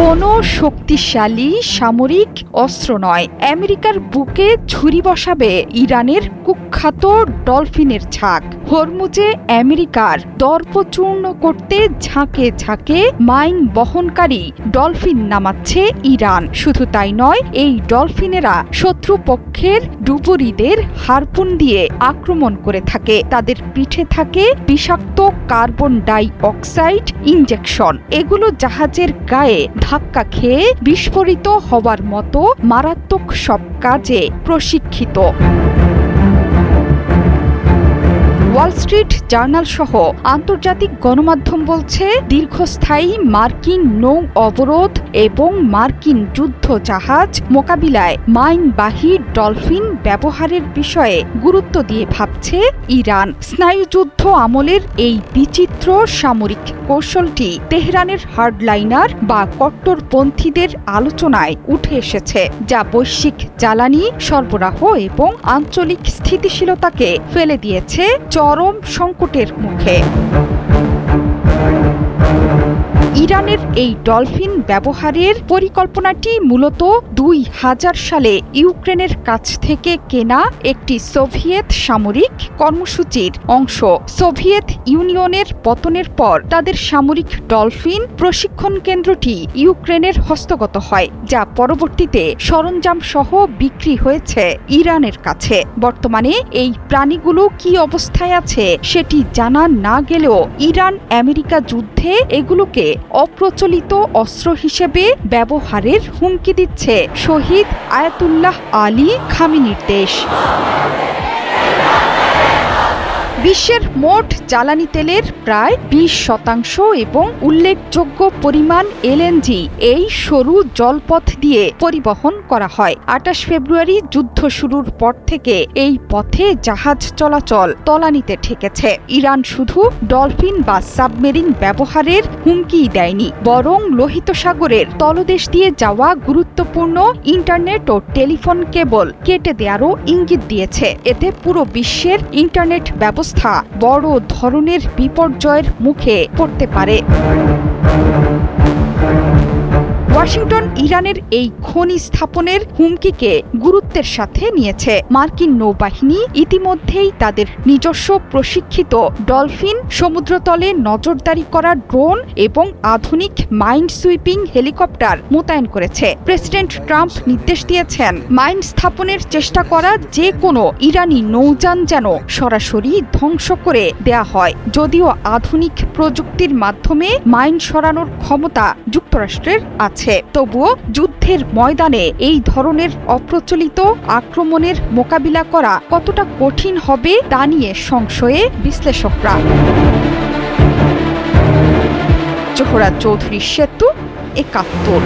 কোনো শক্তিশালী সামরিক অস্ত্র নয়, আমেরিকার বুকে ছুরি বসাবে ইরানের কুখ্যাত ডলফিনের ঝাঁক। হরমুজে আমেরিকার দর্পচূর্ণ করতে ঝাঁকে ঝাঁকে মাইন বহনকারী ডলফিন নামাচ্ছে ইরান। শুধু তাই নয়, এই ডলফিনেরা শত্রুপক্ষের ডুবুরিদের হারপুন দিয়ে আক্রমণ করে থাকে। তাদের পিঠে থাকে বিষাক্ত কার্বন ডাই অক্সাইড ইনজেকশন। এগুলো জাহাজের গায়ে ধাক্কা খেয়ে বিস্ফোরিত হওয়ার মতো মারাত্মক সব কাজে প্রশিক্ষিত। ওয়াল স্ট্রিট জার্নাল সহ আন্তর্জাতিক গণমাধ্যম বলছে, দীর্ঘস্থায়ী মার্কিন নৌ অবরোধ এবং মার্কিন যুদ্ধ জাহাজ মোকাবিলায় মাইনবাহী ডলফিন ব্যবহারের বিষয়ে গুরুত্ব দিয়ে ভাবছে ইরান। স্নায়ুযুদ্ধ আমলের এই বিচিত্র সামরিক কৌশলটি তেহরানের হার্ডলাইনার বা কট্টরপন্থীদের আলোচনায় উঠে এসেছে, যা বৈশ্বিক জ্বালানি সরবরাহ এবং আঞ্চলিক স্থিতিশীলতাকে ফেলে দিয়েছে চরম সংকটের মুখে। ইরানের এই ডলফিন ব্যবহারের পরিকল্পনাটি মূলত 2000 সালে ইউক্রেনের কাছ থেকে কেনা একটি সোভিয়েত সামরিক কর্মসূচির অংশ। সোভিয়েত ইউনিয়নের পতনের পর তাদের সামরিক ডলফিন প্রশিক্ষণ কেন্দ্রটি ইউক্রেনের হস্তগত হয়, যা পরবর্তীতে সরঞ্জাম সহ বিক্রি হয়েছে ইরানের কাছে। বর্তমানে এই প্রাণীগুলো কি অবস্থায় আছে সেটি জানা না গেলেও ইরান আমেরিকা যুদ্ধে এগুলোকে অপ্রচলিত অস্ত্র হিসেবে ব্যবহারের হুমকি দিচ্ছে শহীদ আয়াতুল্লাহ আলী খামেনির দেশ। বিশ্বের মোট জ্বালানি তেলের প্রায় 20% এবং উল্লেখযোগ্য পরিমাণ এলএনজি এই সরু জলপথ দিয়ে পরিবহন করা হয়। 28 ফেব্রুয়ারি যুদ্ধ শুরুর পর থেকে এই পথে জাহাজ চলাচল তলানিতে ঠেকেছে। ইরান শুধু ডলফিন বা সাবমেরিন ব্যবহারের হুমকিই দেয়নি, বরং লোহিত সাগরের তলদেশ দিয়ে যাওয়া গুরুত্বপূর্ণ ইন্টারনেট ও টেলিফোন কেবল কেটে দেওয়ারও ইঙ্গিত দিয়েছে। এতে পুরো বিশ্বের ইন্টারনেট ব্যবস্থা বড় ধরনের বিপর্যয়ের মুখে পড়তে পারে। ওয়াশিংটন ইরানের এই খনি স্থাপনের হুমকিকে গুরুত্বের সাথে নিয়েছে। মার্কিন নৌবাহিনী ইতিমধ্যেই তাদের নিজস্ব প্রশিক্ষিত ডলফিন, সমুদ্রতলে নজরদারি করা ড্রোন এবং আধুনিক মাইন সুইপিং হেলিকপ্টার মোতায়েন করেছে। প্রেসিডেন্ট ট্রাম্প নির্দেশ দিয়েছেন, মাইন স্থাপনের চেষ্টা করা যে কোনো ইরানি নৌযান যেন সরাসরি ধ্বংস করে দেয়া হয়। যদিও আধুনিক প্রযুক্তির মাধ্যমে মাইন সরানোর ক্ষমতা যুক্তরাষ্ট্রের আছে, তবুও যুদ্ধের ময়দানে এই ধরনের অপ্রচলিত আক্রমণের মোকাবিলা করা কতটা কঠিন হবে তা নিয়ে সংশয়ে বিশ্লেষকরা। জোহরা চৌধুরী সেতু, ৭১।